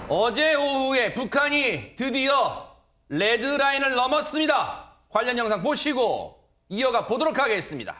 어제 오후에 북한이 드디어 레드라인을 넘었습니다. 관련 영상 보시고 이어가 보도록 하겠습니다.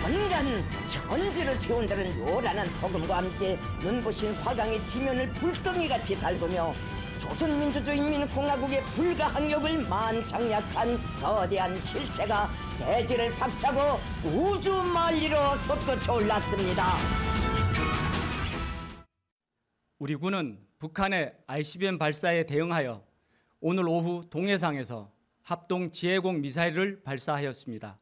선이란 천지를 태운다는 요란한 폭음과 함께 눈부신 화강의 지면을 불덩이같이 밟으며 조선민주주의인민공화국의 불가항력을 만장약한 거대한 실체가 대지를 박차고 우주 만리로 솟구쳐 올랐습니다. 우리 군은 북한의 ICBM 발사에 대응하여 오늘 오후 동해상에서 합동 지혜공 미사일을 발사하였습니다.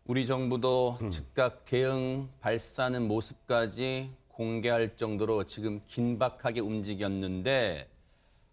우리 정부도 즉각 대응 발사하는 모습까지 공개할 정도로 지금 긴박하게 움직였는데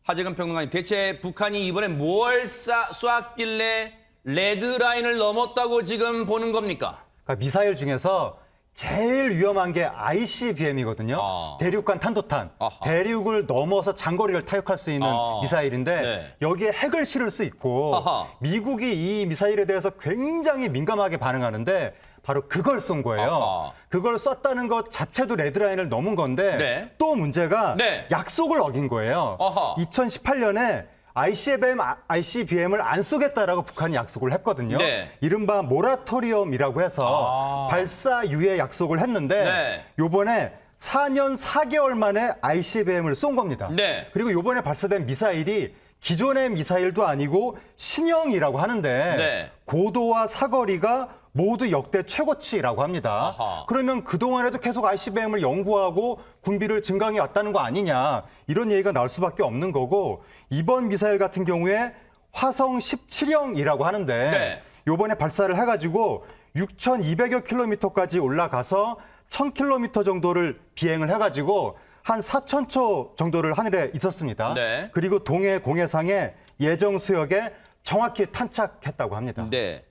하재근 평론가님, 대체 북한이 이번에 뭘 쏘았길래 레드라인을 넘었다고 지금 보는 겁니까? 그러니까 미사일 중에서 제일 위험한 게 ICBM이거든요. 대륙간 탄도탄. 아하. 대륙을 넘어서 장거리를 타격할 수 있는 미사일인데 네. 여기에 핵을 실을 수 있고 아하. 미국이 이 미사일에 대해서 굉장히 민감하게 반응하는데 바로 그걸 쏜 거예요. 아하. 그걸 쐈다는 것 자체도 레드라인을 넘은 건데 네. 또 문제가 네. 약속을 어긴 거예요. 아하. 2018년에 ICBM을 안 쏘겠다라고 북한이 약속을 했거든요. 네. 이른바 모라토리엄이라고 해서 발사 유예 약속을 했는데 네. 요번에 4년 4개월 만에 ICBM을 쏜 겁니다. 네. 그리고 요번에 발사된 미사일이 기존의 미사일도 아니고 신형이라고 하는데 네. 고도와 사거리가 모두 역대 최고치라고 합니다. 아하. 그러면 그동안에도 계속 ICBM을 연구하고 군비를 증강해 왔다는 거 아니냐 이런 얘기가 나올 수밖에 없는 거고 이번 미사일 같은 경우에 화성 17형이라고 하는데 네. 요번에 발사를 해가지고 6,200여 킬로미터까지 올라가서 1,000킬로미터 정도를 비행을 해가지고 한 4,000초 정도를 하늘에 있었습니다. 네. 그리고 동해 공해상의 예정 수역에 정확히 탄착했다고 합니다. 네.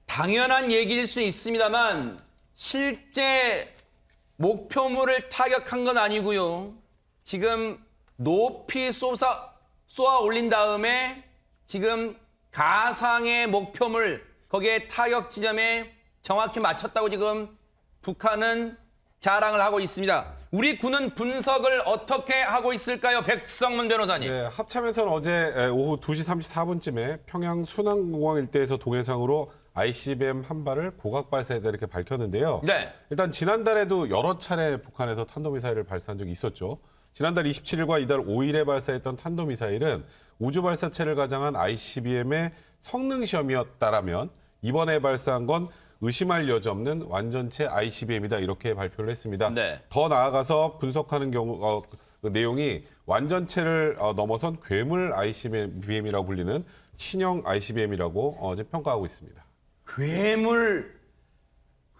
당연한 얘기일 수 있습니다만 실제 목표물을 타격한 건 아니고요. 지금 높이 쏘아 올린 다음에 지금 가상의 목표물 거기에 타격 지점에 정확히 맞췄다고 지금 북한은 자랑을 하고 있습니다. 우리 군은 분석을 어떻게 하고 있을까요? 백성문 변호사님. 네, 합참에서는 어제 오후 2시 34분쯤에 평양 순안공항 일대에서 동해상으로 ICBM 한 발을 고각 발사했다 이렇게 밝혔는데요. 네. 일단 지난달에도 여러 차례 북한에서 탄도미사일을 발사한 적이 있었죠. 지난달 27일과 이달 5일에 발사했던 탄도미사일은 우주발사체를 가장한 ICBM의 성능 시험이었다라면 이번에 발사한 건 의심할 여지 없는 완전체 ICBM이다 이렇게 발표를 했습니다. 네. 더 나아가서 분석하는 경우 그 내용이 완전체를 넘어선 괴물 ICBM이라고 불리는 신형 ICBM이라고 지금 평가하고 있습니다.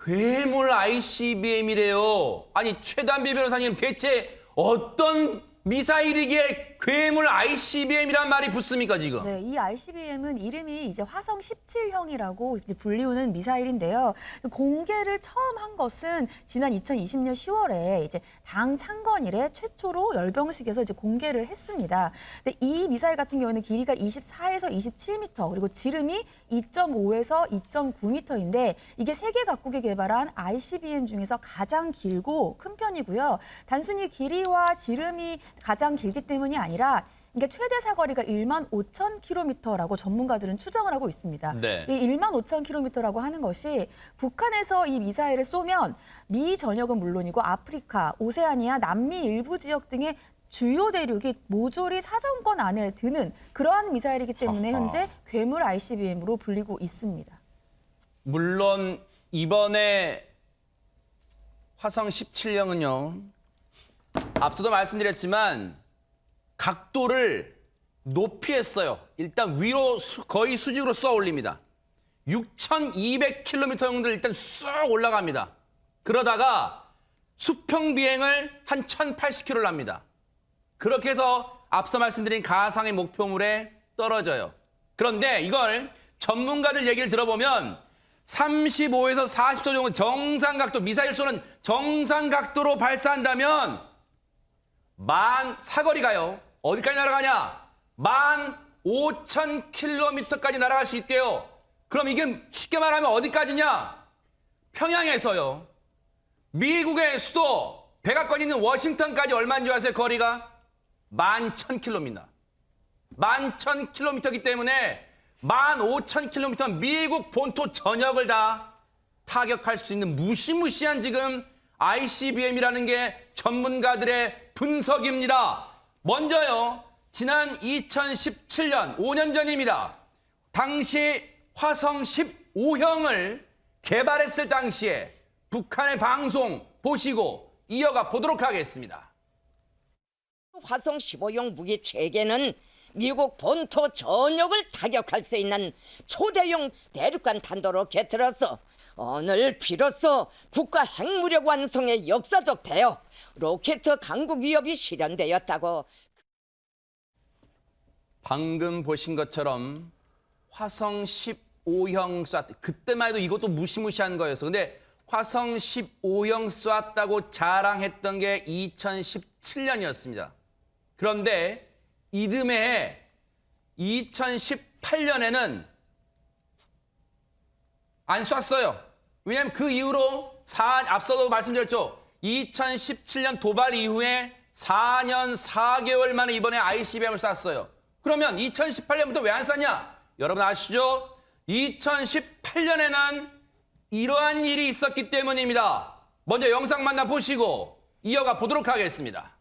괴물 ICBM이래요. 아니 최단비 변호사님 대체 어떤 미사일이기에 괴물 ICBM이란 말이 붙습니까 지금? 네, 이 ICBM은 이름이 이제 화성 17형이라고 이제 불리우는 미사일인데요. 공개를 처음 한 것은 지난 2020년 10월에 이제 당 창건일에 최초로 열병식에서 이제 공개를 했습니다. 근데 이 미사일 같은 경우는 길이가 24에서 27m 그리고 지름이 2.5에서 2.9m인데 이게 세계 각국이 개발한 ICBM 중에서 가장 길고 큰 편이고요. 단순히 길이와 지름이 가장 길기 때문이 아니라 이게 최대 사거리가 15,000km라고 전문가들은 추정을 하고 있습니다. 네. 이 15,000km라고 하는 것이 북한에서 이 미사일을 쏘면 미 전역은 물론이고 아프리카, 오세아니아, 남미 일부 지역 등의 주요 대륙이 모조리 사정권 안에 드는 그러한 미사일이기 때문에 하하. 현재 괴물 ICBM으로 불리고 있습니다. 물론 이번에 화성 17형은요. 앞서도 말씀드렸지만 각도를 높이 했어요. 일단 위로 거의 수직으로 쏘아 올립니다. 6,200km 정도 일단 쑥 올라갑니다. 그러다가 수평 비행을 한 1,080km를 합니다. 그렇게 해서 앞서 말씀드린 가상의 목표물에 떨어져요. 그런데 이걸 전문가들 얘기를 들어보면 35에서 40도 정도 정상 각도, 미사일 쏘는 정상 각도로 발사한다면 사거리가요. 어디까지 날아가냐? 15,000km까지 날아갈 수 있대요. 그럼 이게 쉽게 말하면 어디까지냐? 평양에서요. 미국의 수도 백악관이 있는 워싱턴까지 얼마인 줄 아세요? 거리가 11,000km입니다. 11,000km이기 때문에 15,000km 미국 본토 전역을 다 타격할 수 있는 무시무시한 지금 ICBM이라는 게 전문가들의 분석입니다. 먼저요. 지난 2017년 5년 전입니다. 당시 화성 15형을 개발했을 당시에 북한의 방송 보시고 이어가 보도록 하겠습니다. 화성 15형 무기 체계는 미국 본토 전역을 타격할 수 있는 초대형 대륙간 탄도 로켓으로서 오늘 비로소 국가 핵무력 완성의 역사적 대역 로켓 강국 위협이 실현되었다고. 방금 보신 것처럼 화성 15형 그때만 해도 이것도 무시무시한 거였어. 근데 화성 15형 쐈다고 자랑했던 게 2017년이었습니다. 그런데 이듬해 2018년에는 안 쐈어요. 왜냐하면 그 이후로 앞서도 말씀드렸죠. 2017년 도발 이후에 4년 4개월 만에 이번에 ICBM을 쐈어요. 그러면 2018년부터 왜 안 쐈냐? 여러분 아시죠? 2018년에는 이러한 일이 있었기 때문입니다. 먼저 영상 만나보시고 이어가 보도록 하겠습니다.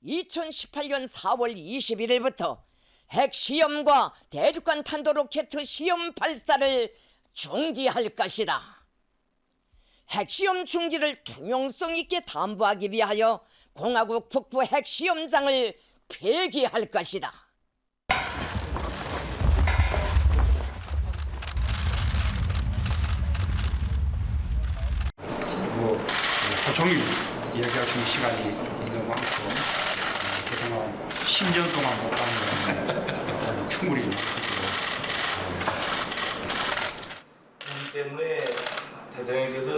2018년 4월 21일부터 핵시험과 대륙간 탄도 로켓 시험 발사를 중지할 것이다. 핵시험 중지를 투명성 있게 담보하기 위하여 공화국 북부 핵시험장을 폐기할 것이다. 종일 이야기할 수 있는 시간이 있는 만큼 그동안 10년 동안 못하는 건 충분히 이 때문에 대통령께서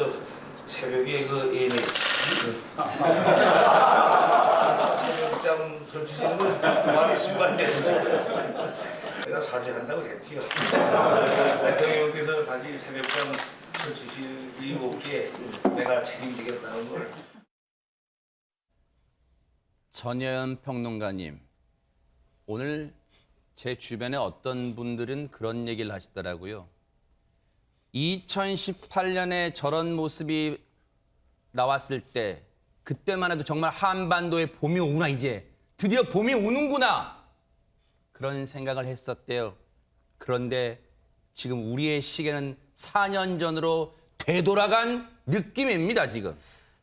새벽에 그 AMS 새벽잠 설치시는 건 많이 습관돼서 내가 사죄한다고 했지요. 대통령께서 다시 새벽잠 설치실 일이 없게 내가 책임지겠다는 걸. 전혜연 평론가님, 오늘 제 주변에 어떤 분들은 그런 얘기를 하시더라고요. 2018년에 저런 모습이 나왔을 때 그때만 해도 정말 한반도에 봄이 오구나, 이제 드디어 봄이 오는구나, 그런 생각을 했었대요. 그런데 지금 우리의 시계는 4년 전으로 되돌아간 느낌입니다, 지금.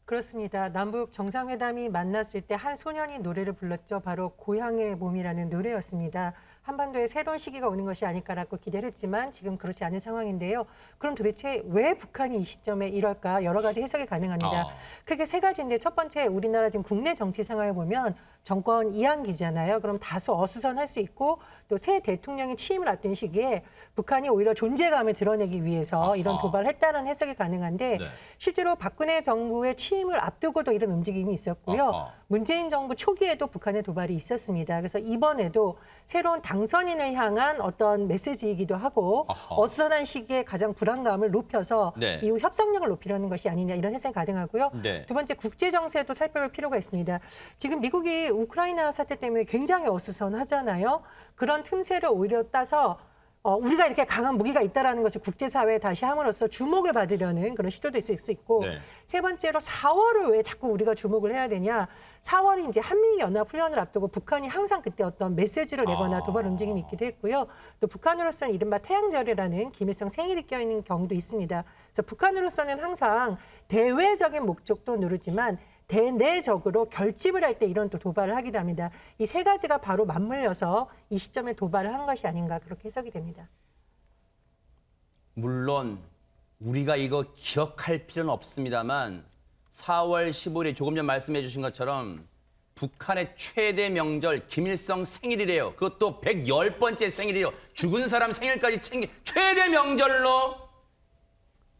그렇습니다. 남북 정상회담이 만났을 때 한 소년이 노래를 불렀죠. 바로 고향의 봄이라는 노래였습니다. 한반도에 새로운 시기가 오는 것이 아닐까라고 기대를 했지만 지금 그렇지 않은 상황인데요. 그럼 도대체 왜 북한이 이 시점에 이럴까? 여러 가지 해석이 가능합니다. 크게 세 가지인데 첫 번째, 우리나라 지금 국내 정치 상황을 보면 정권 이양기잖아요. 그럼 다소 어수선할 수 있고 또 새 대통령이 취임을 앞둔 시기에 북한이 오히려 존재감을 드러내기 위해서 이런 도발을 했다는 해석이 가능한데 실제로 박근혜 정부의 취임을 앞두고도 이런 움직임이 있었고요. 문재인 정부 초기에도 북한의 도발이 있었습니다. 그래서 이번에도 새로운 당선인을 향한 어떤 메시지이기도 하고 어수선한 시기에 가장 불안감을 높여서 이후 협상력을 높이려는 것이 아니냐, 이런 해석이 가능하고요. 두 번째, 국제 정세도 살펴볼 필요가 있습니다. 지금 미국이 우크라이나 사태 때문에 굉장히 어수선하잖아요. 그런 틈새를 오히려 따서 우리가 이렇게 강한 무기가 있다라는 것을 국제사회에 다시 함으로써 주목을 받으려는 그런 시도도 있을 수 있고 네. 세 번째로 4월을 왜 자꾸 우리가 주목을 해야 되냐. 4월이 이제 한미연합훈련을 앞두고 북한이 항상 그때 어떤 메시지를 내거나 도발 움직임이 있기도 했고요. 또 북한으로서는 이른바 태양절이라는 김일성 생일이 껴있는 경우도 있습니다. 그래서 북한으로서는 항상 대외적인 목적도 누르지만 대내적으로 결집을 할 때 이런 또 도발을 하기도 합니다. 이 세 가지가 바로 맞물려서 이 시점에 도발을 한 것이 아닌가 그렇게 해석이 됩니다. 물론 우리가 이거 기억할 필요는 없습니다만 4월 15일에 조금 전 말씀해 주신 것처럼 북한의 최대 명절 김일성 생일이래요. 그것도 110번째 생일이에요. 죽은 사람 생일까지 챙긴 최대 명절로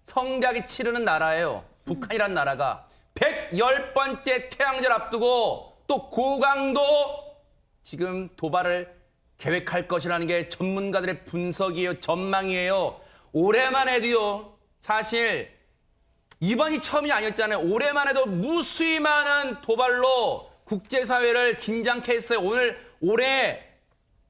성대하게 치르는 나라예요. 북한이란 나라가 110번째 태양절 앞두고 또 고강도 지금 도발을 계획할 것이라는 게 전문가들의 분석이에요. 전망이에요. 올해만 해도요. 사실 이번이 처음이 아니었잖아요. 올해만 해도 무수히 많은 도발로 국제사회를 긴장케 했어요. 올해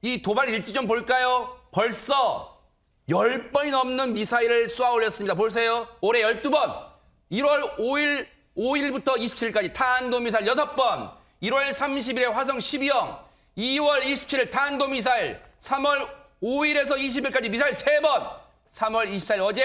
이 도발 일지 좀 볼까요? 벌써 10번이 넘는 미사일을 쏘아 올렸습니다. 보세요. 올해 12번. 1월 5일부터 27일까지 탄도미사일 6번. 1월 30일에 화성 12형. 2월 27일 탄도미사일. 3월 5일에서 20일까지 미사일 3번. 3월 24일 어제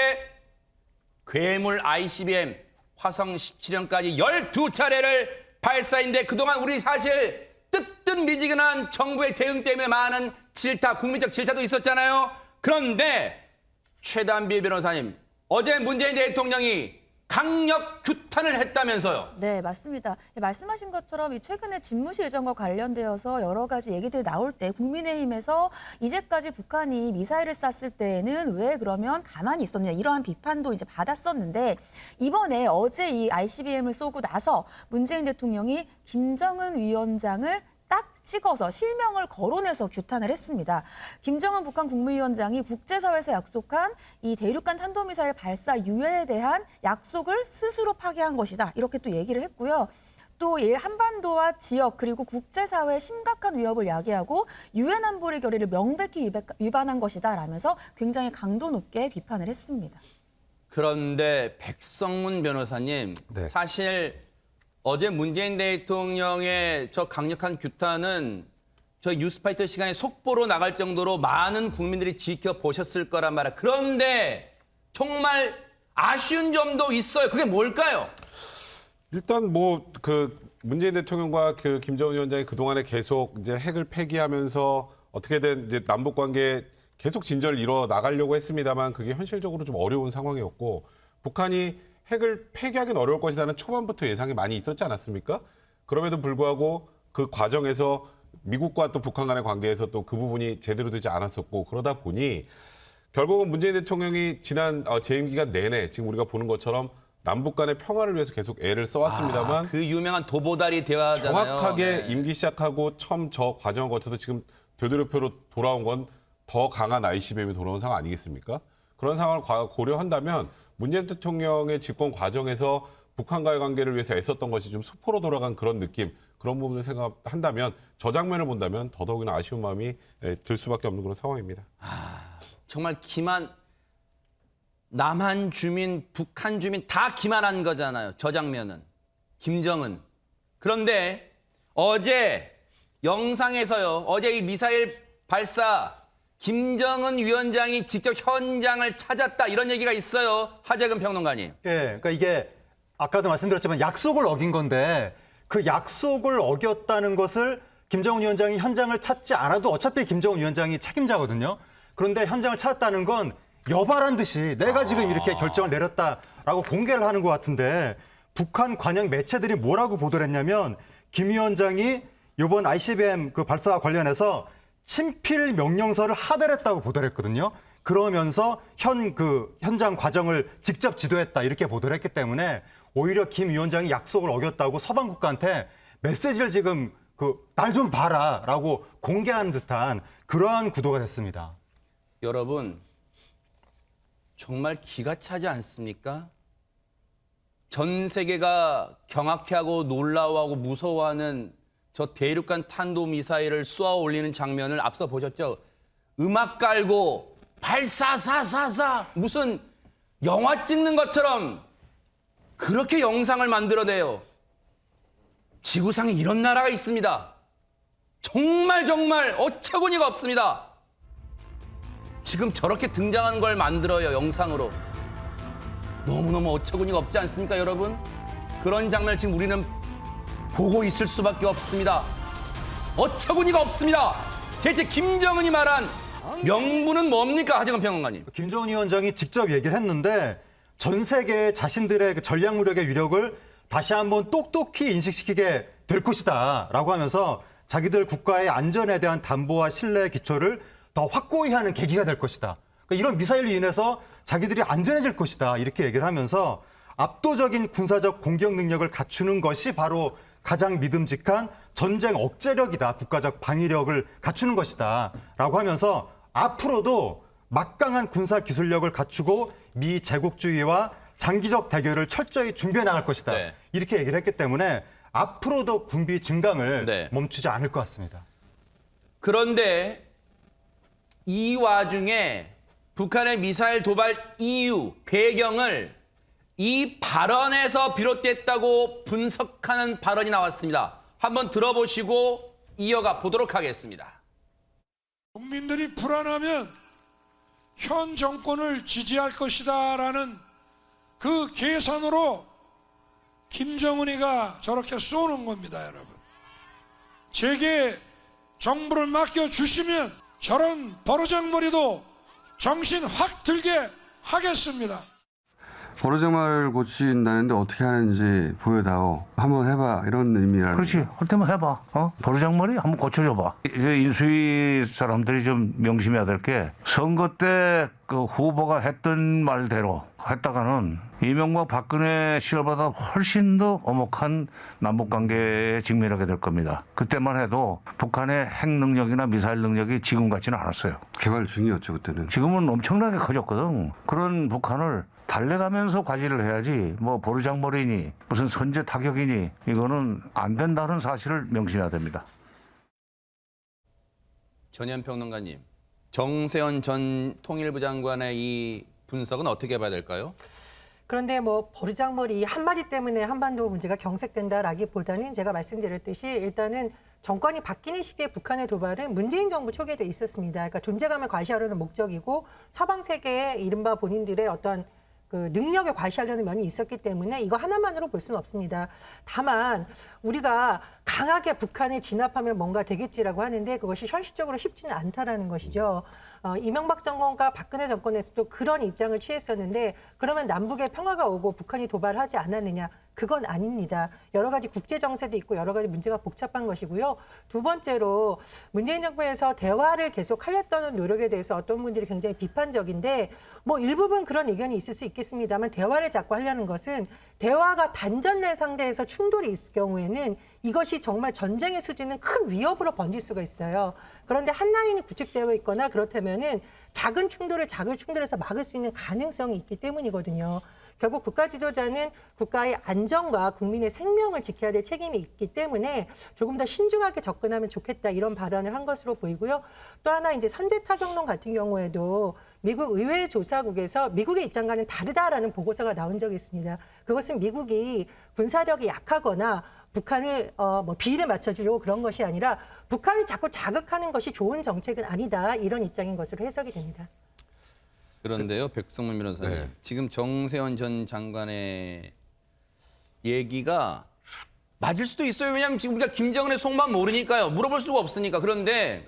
괴물 ICBM 화성 17형까지 12차례를 발사인데 그동안 우리 사실 뜨뜻미지근한 정부의 대응 때문에 많은 질타, 국민적 질타도 있었잖아요. 그런데 최단비 변호사님, 어제 문재인 대통령이 강력 규탄을 했다면서요. 네, 맞습니다. 말씀하신 것처럼 이 최근에 집무실 일정과 관련되어서 여러 가지 얘기들이 나올 때 국민의힘에서 이제까지 북한이 미사일을 쐈을 때에는 왜 그러면 가만히 있었느냐 이러한 비판도 이제 받았었는데 이번에 어제 이 ICBM을 쏘고 나서 문재인 대통령이 김정은 위원장을 딱 찍어서 실명을 거론해서 규탄을 했습니다. 김정은 북한 국무위원장이 국제사회에서 약속한 이 대륙간 탄도미사일 발사 유예에 대한 약속을 스스로 파기한 것이다. 이렇게 또 얘기를 했고요. 또 한반도와 지역 그리고 국제사회의 심각한 위협을 야기하고 유엔 안보리 결의를 명백히 위반한 것이다 라면서 굉장히 강도 높게 비판을 했습니다. 그런데 백성문 변호사님, 네. 사실 어제 문재인 대통령의 저 강력한 규탄은 저희 뉴스파이터 시간에 속보로 나갈 정도로 많은 국민들이 지켜보셨을 거란 말이에요. 그런데 정말 아쉬운 점도 있어요. 그게 뭘까요? 일단 뭐 그 문재인 대통령과 그 김정은 위원장이 그동안에 계속 이제 핵을 폐기하면서 어떻게든 이제 남북 관계에 계속 진전을 이뤄 나가려고 했습니다만 그게 현실적으로 좀 어려운 상황이었고 북한이 핵을 폐기하기는 어려울 것이라는 초반부터 예상이 많이 있었지 않았습니까? 그럼에도 불구하고 그 과정에서 미국과 또 북한 간의 관계에서 또 그 부분이 제대로 되지 않았었고 그러다 보니 결국은 문재인 대통령이 지난 재임 기간 내내 지금 우리가 보는 것처럼 남북 간의 평화를 위해서 계속 애를 써왔습니다만 그 유명한 도보다리 대화잖아요. 정확하게 네. 임기 시작하고 처음 저 과정을 거쳐서 지금 되돌이표로 돌아온 건 더 강한 ICBM이 돌아온 상황 아니겠습니까? 그런 상황을 고려한다면 문재인 대통령의 집권 과정에서 북한과의 관계를 위해서 애썼던 것이 좀 수포로 돌아간 그런 느낌, 그런 부분을 생각한다면 저 장면을 본다면 더더욱이나 아쉬운 마음이 들 수밖에 없는 그런 상황입니다. 정말 남한 주민, 북한 주민 다 기만한 거잖아요. 저 장면은. 김정은. 그런데 어제 영상에서요. 어제 이 미사일 발사 김정은 위원장이 직접 현장을 찾았다 이런 얘기가 있어요. 하재근 평론가님. 예, 그러니까 이게 아까도 말씀드렸지만 약속을 어긴 건데 그 약속을 어겼다는 것을 김정은 위원장이 현장을 찾지 않아도 어차피 김정은 위원장이 책임자거든요. 그런데 현장을 찾았다는 건 여발한 듯이 내가 지금 이렇게 결정을 내렸다라고 공개를 하는 것 같은데 북한 관영 매체들이 뭐라고 보도를 했냐면 김 위원장이 이번 ICBM 그 발사와 관련해서 친필 명령서를 하달했다고 보도를 했거든요. 그러면서 현장 과정을 직접 지도했다 이렇게 보도를 했기 때문에 오히려 김 위원장이 약속을 어겼다고 서방 국가한테 메시지를 지금 날 좀 봐라라고 공개하는 듯한 그러한 구도가 됐습니다. 여러분 정말 기가 차지 않습니까? 전 세계가 경악해하고 놀라워하고 무서워하는 저 대륙간 탄도미사일을 쏘아 올리는 장면을 앞서 보셨죠? 음악 깔고 발사사사사 무슨 영화 찍는 것처럼 그렇게 영상을 만들어내요. 지구상에 이런 나라가 있습니다. 정말 어처구니가 없습니다. 지금 저렇게 등장하는 걸 만들어요, 영상으로. 너무너무 어처구니가 없지 않습니까, 여러분? 그런 장면을 지금 우리는 보고 있을 수밖에 없습니다. 어처구니가 없습니다. 대체 김정은이 말한 명분은 뭡니까, 하정은 평론가님? 김정은 위원장이 직접 얘기를 했는데 전 세계에 자신들의 그 전략 무력의 위력을 다시 한번 똑똑히 인식시키게 될 것이다라고 하면서 자기들 국가의 안전에 대한 담보와 신뢰의 기초를 더 확고히 하는 계기가 될 것이다. 그러니까 이런 미사일로 인해서 자기들이 안전해질 것이다. 이렇게 얘기를 하면서 압도적인 군사적 공격 능력을 갖추는 것이 바로 가장 믿음직한 전쟁 억제력이다. 국가적 방위력을 갖추는 것이다. 라고 하면서 앞으로도 막강한 군사 기술력을 갖추고 미 제국주의와 장기적 대결을 철저히 준비해 나갈 것이다. 네. 이렇게 얘기를 했기 때문에 앞으로도 군비 증강을 네. 멈추지 않을 것 같습니다. 그런데 이 와중에 북한의 미사일 도발 이유, 배경을 이 발언에서 비롯됐다고 분석하는 발언이 나왔습니다. 한번 들어보시고 이어가 보도록 하겠습니다. 국민들이 불안하면 현 정권을 지지할 것이다라는 그 계산으로 김정은이가 저렇게 쏘는 겁니다, 여러분. 제게 정부를 맡겨주시면 저런 버르장머리도 정신 확 들게 하겠습니다. 버르장말을 고친다는데 어떻게 하는지 보여다오. 한번 해봐. 이런 의미라는. 그렇지. 할 때만 해봐. 버르장머리 한번 고쳐줘봐. 이제 인수위 사람들이 좀 명심해야 될 게 선거 때 그 후보가 했던 말대로 했다가는 이명박 박근혜 시절보다 훨씬 더 엄혹한 남북관계에 직면하게 될 겁니다. 그때만 해도 북한의 핵 능력이나 미사일 능력이 지금 같지는 않았어요. 개발 중이었죠, 그때는. 지금은 엄청나게 커졌거든. 그런 북한을 달래가면서 관리를 해야지 뭐 버르장머리니 무슨 선제 타격이니 이거는 안 된다는 사실을 명심해야 됩니다. 전현 평론가님, 정세현 전 통일부 장관의 이 분석은 어떻게 봐야 될까요? 그런데 뭐 버르장머리 한마디 때문에 한반도 문제가 경색된다라기보다는 제가 말씀드렸듯이 일단은 정권이 바뀌는 시기에 북한의 도발은 문재인 정부 초기에도 있었습니다. 그러니까 존재감을 과시하려는 목적이고 서방 세계의 이른바 본인들의 어떤 그 능력을 과시하려는 면이 있었기 때문에 이거 하나만으로 볼 수는 없습니다. 다만 우리가 강하게 북한을 진압하면 뭔가 되겠지라고 하는데 그것이 현실적으로 쉽지는 않다라는 것이죠. 이명박 정권과 박근혜 정권에서도 그런 입장을 취했었는데 그러면 남북에 평화가 오고 북한이 도발하지 않았느냐? 그건 아닙니다. 여러 가지 국제 정세도 있고 여러 가지 문제가 복잡한 것이고요. 두 번째로 문재인 정부에서 대화를 계속 하려던 노력에 대해서 어떤 분들이 굉장히 비판적인데 뭐 일부분 그런 의견이 있을 수 있겠습니다만 대화를 자꾸 하려는 것은 대화가 단전된 상대에서 충돌이 있을 경우에는 이것이 정말 전쟁의 수준은 큰 위협으로 번질 수가 있어요. 그런데 한 라인이 구축되어 있거나 그렇다면은 작은 충돌에서 막을 수 있는 가능성이 있기 때문이거든요. 결국 국가 지도자는 국가의 안전과 국민의 생명을 지켜야 될 책임이 있기 때문에 조금 더 신중하게 접근하면 좋겠다 이런 발언을 한 것으로 보이고요. 또 하나 이제 선제 타격론 같은 경우에도 미국 의회 조사국에서 미국의 입장과는 다르다라는 보고서가 나온 적이 있습니다. 그것은 미국이 군사력이 약하거나 북한을 비위를 맞춰주려고 그런 것이 아니라 북한을 자꾸 자극하는 것이 좋은 정책은 아니다 이런 입장인 것으로 해석이 됩니다. 그런데요, 백성문 변호사님. 네. 지금 정세현 전 장관의 얘기가 맞을 수도 있어요. 왜냐하면 지금 우리가 김정은의 속마음 모르니까요. 물어볼 수가 없으니까. 그런데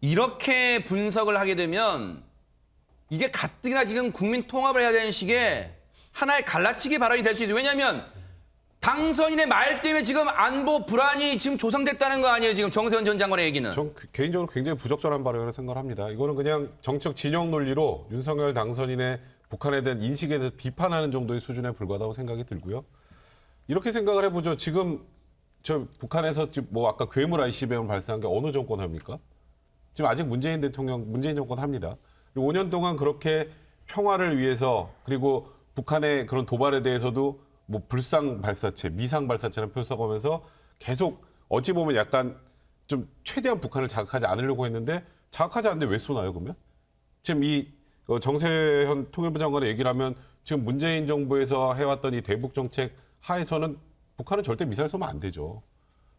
이렇게 분석을 하게 되면 이게 가뜩이나 지금 국민 통합을 해야 되는 시기에 하나의 갈라치기 발언이 될 수 있어요. 왜냐하면 당선인의 말 때문에 지금 안보 불안이 지금 조성됐다는 거 아니에요? 지금 정세현 전 장관의 얘기는. 전 개인적으로 굉장히 부적절한 발언이라고 생각합니다. 이거는 그냥 정책 진영 논리로 윤석열 당선인의 북한에 대한 인식에 대해서 비판하는 정도의 수준에 불과하다고 생각이 들고요. 이렇게 생각을 해보죠. 지금 저 북한에서 뭐 아까 괴물 ICBM을 발사한 게 어느 정권 합니까? 지금 아직 문재인 정권 합니다. 5년 동안 그렇게 평화를 위해서 그리고 북한의 그런 도발에 대해서도 뭐 불상 발사체, 미상 발사체라는 표현 써가면서 계속 어찌 보면 약간 좀 최대한 북한을 자극하지 않으려고 했는데 자극하지 않는데 왜 쏘나요, 그러면? 지금 이 정세현 통일부 장관의 얘기를 하면 지금 문재인 정부에서 해왔던 이 대북 정책 하에서는 북한은 절대 미사일 쏘면 안 되죠.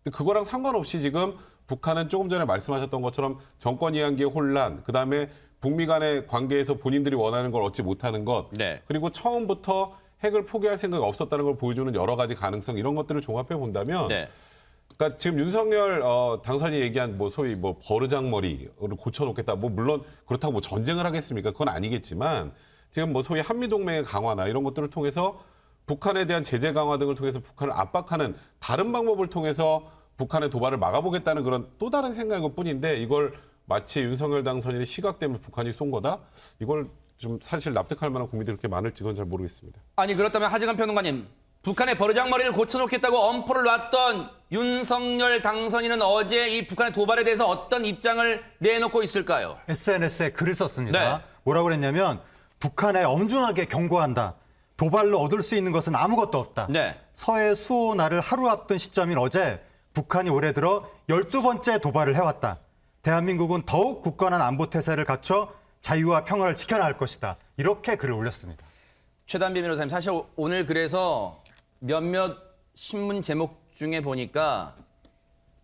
근데 그거랑 상관없이 지금 북한은 조금 전에 말씀하셨던 것처럼 정권 이양기의 혼란, 그다음에 북미 간의 관계에서 본인들이 원하는 걸 얻지 못하는 것, 네. 그리고 처음부터 핵을 포기할 생각이 없었다는 걸 보여주는 여러 가지 가능성, 이런 것들을 종합해 본다면 네. 그러니까 지금 윤석열 당선이 얘기한 뭐 소위 뭐 버르장머리를 고쳐놓겠다. 뭐 물론 그렇다고 뭐 전쟁을 하겠습니까? 그건 아니겠지만 지금 뭐 소위 한미동맹의 강화나 이런 것들을 통해서 북한에 대한 제재 강화 등을 통해서 북한을 압박하는 다른 방법을 통해서 북한의 도발을 막아보겠다는 그런 또 다른 생각인 것 뿐인데 이걸 마치 윤석열 당선인의 시각 때문에 북한이 쏜 거다? 이걸 좀 사실 납득할 만한 국민들이 그렇게 많을지 그건 잘 모르겠습니다. 아니 그렇다면 하지관 평론가님, 북한의 버르장머리를 고쳐놓겠다고 엄포를 놨던 윤석열 당선인은 어제 이 북한의 도발에 대해서 어떤 입장을 내놓고 있을까요? SNS에 글을 썼습니다. 네. 뭐라고 그랬냐면 북한에 엄중하게 경고한다. 도발로 얻을 수 있는 것은 아무것도 없다. 네. 서해 수호 날을 하루 앞둔 시점인 어제 북한이 올해 들어 12번째 도발을 해왔다. 대한민국은 더욱 굳건한 안보 태세를 갖춰 자유와 평화를 지켜나갈 것이다. 이렇게 글을 올렸습니다. 최단비 변호사님, 사실 오늘 그래서 몇몇 신문 제목 중에 보니까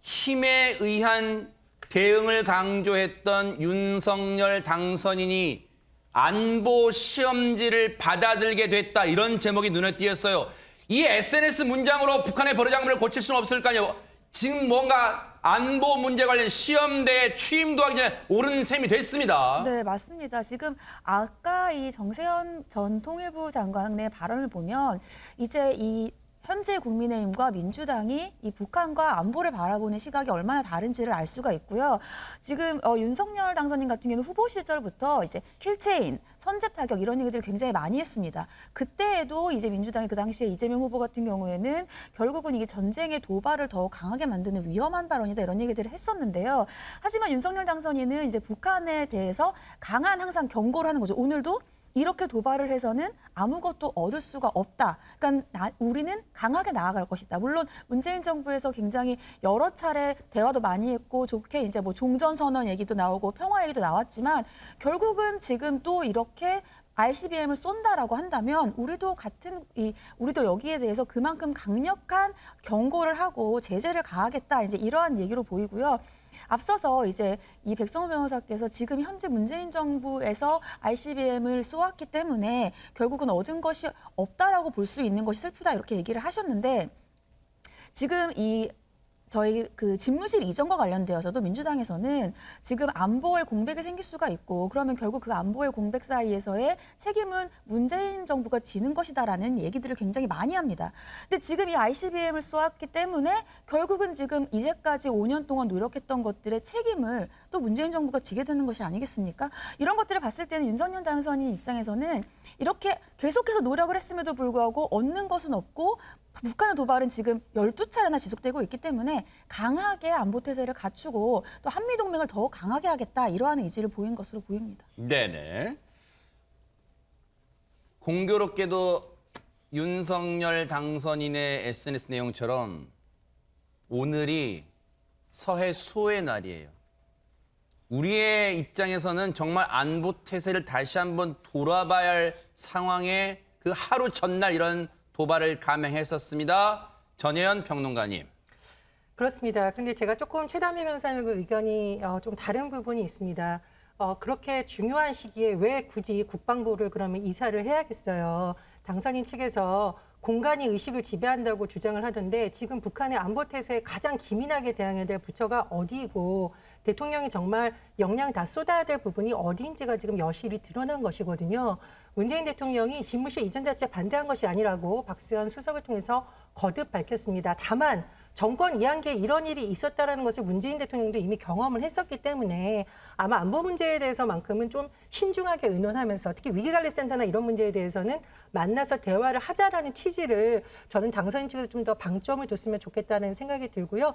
힘에 의한 대응을 강조했던 윤석열 당선인이 안보 시험지를 받아들게 됐다, 이런 제목이 눈에 띄었어요. 이 SNS 문장으로 북한의 버르장머리를 고칠 수는 없을까요? 지금 뭔가 안보 문제 관련 시험대에 취임도 하기 전에 오른 셈이 됐습니다. 네, 맞습니다. 지금 아까 이 정세현 전 통일부 장관의 발언을 보면 이제 이 현재 국민의힘과 민주당이 이 북한과 안보를 바라보는 시각이 얼마나 다른지를 알 수가 있고요. 지금 윤석열 당선인 같은 경우는 후보 시절부터 이제 킬체인, 선제 타격 이런 얘기들을 굉장히 많이 했습니다. 그때에도 이제 민주당이 그 당시에 이재명 후보 같은 경우에는 결국은 이게 전쟁의 도발을 더 강하게 만드는 위험한 발언이다 이런 얘기들을 했었는데요. 하지만 윤석열 당선인은 이제 북한에 대해서 강한 항상 경고를 하는 거죠. 오늘도 이렇게 도발을 해서는 아무것도 얻을 수가 없다. 그러니까 우리는 강하게 나아갈 것이다. 물론 문재인 정부에서 굉장히 여러 차례 대화도 많이 했고 좋게 이제 뭐 종전선언 얘기도 나오고 평화 얘기도 나왔지만 결국은 지금 또 이렇게 ICBM을 쏜다라고 한다면 우리도 우리도 여기에 대해서 그만큼 강력한 경고를 하고 제재를 가하겠다. 이제 이러한 얘기로 보이고요. 앞서서 이제 이 백성호 변호사께서 지금 현재 문재인 정부에서 ICBM을 쏘았기 때문에 결국은 얻은 것이 없다라고 볼 수 있는 것이 슬프다 이렇게 얘기를 하셨는데 지금 저희 그 집무실 이전과 관련되어서도 민주당에서는 지금 안보에 공백이 생길 수가 있고 그러면 결국 그 안보의 공백 사이에서의 책임은 문재인 정부가 지는 것이다라는 얘기들을 굉장히 많이 합니다. 근데 지금 이 ICBM을 쏘았기 때문에 결국은 지금 이제까지 5년 동안 노력했던 것들의 책임을 또 문재인 정부가 지게 되는 것이 아니겠습니까? 이런 것들을 봤을 때는 윤석열 당선인 입장에서는 이렇게 계속해서 노력을 했음에도 불구하고 얻는 것은 없고 북한의 도발은 지금 12차례나 지속되고 있기 때문에 강하게 안보 태세를 갖추고 또 한미동맹을 더욱 강하게 하겠다 이러한 의지를 보인 것으로 보입니다. 네네. 공교롭게도 윤석열 당선인의 SNS 내용처럼 오늘이 서해 수호의 날이에요. 우리의 입장에서는 정말 안보 태세를 다시 한번 돌아봐야 할 상황에 그 하루 전날 이런 도발을 감행했었습니다. 전혜연 평론가님. 그렇습니다. 그런데 제가 조금 최단비 변호사님과 의견이 좀 다른 부분이 있습니다. 그렇게 중요한 시기에 왜 굳이 국방부를 그러면 이사를 해야겠어요. 당선인 측에서 공간이 의식을 지배한다고 주장을 하던데 지금 북한의 안보 태세에 가장 기민하게 대응해야 될 부처가 어디이고 대통령이 정말 역량 다 쏟아야 될 부분이 어디인지가 지금 여실히 드러난 것이거든요. 문재인 대통령이 집무실 이전 자체에 반대한 것이 아니라고 박수현 수석을 통해서 거듭 밝혔습니다. 다만 정권 이양기에 이런 일이 있었다는 것을 문재인 대통령도 이미 경험을 했었기 때문에 아마 안보 문제에 대해서만큼은 좀 신중하게 의논하면서 특히 위기관리센터나 이런 문제에 대해서는 만나서 대화를 하자라는 취지를 저는 당선인 측에서 좀 더 방점을 뒀으면 좋겠다는 생각이 들고요.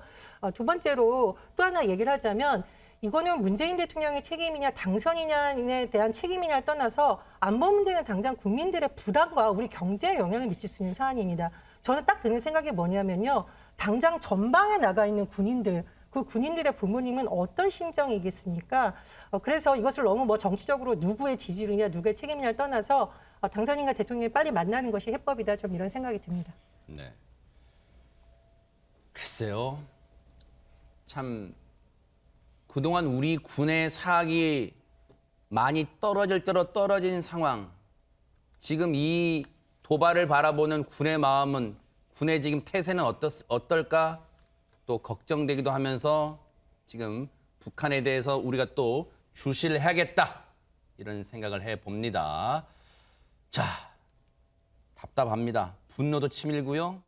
두 번째로 또 하나 얘기를 하자면 이거는 문재인 대통령의 책임이냐 당선인에 대한 책임이냐를 떠나서 안보 문제는 당장 국민들의 불안과 우리 경제에 영향을 미칠 수 있는 사안입니다. 저는 딱 드는 생각이 뭐냐면요. 당장 전방에 나가 있는 군인들 그 군인들의 부모님은 어떤 심정이겠습니까? 그래서 이것을 너무 뭐 정치적으로 누구의 지지율이냐 누구의 책임이냐를 떠나서 당선인과 대통령이 빨리 만나는 것이 해법이다. 좀 이런 생각이 듭니다. 네. 글쎄요. 참 그동안 우리 군의 사학이 많이 떨어질 대로 떨어진 상황. 지금 이 도발을 바라보는 군의 마음은 군의 지금 태세는 어떨까? 또 걱정되기도 하면서 지금 북한에 대해서 우리가 또 주시를 해야겠다. 이런 생각을 해봅니다. 자, 답답합니다. 분노도 치밀고요.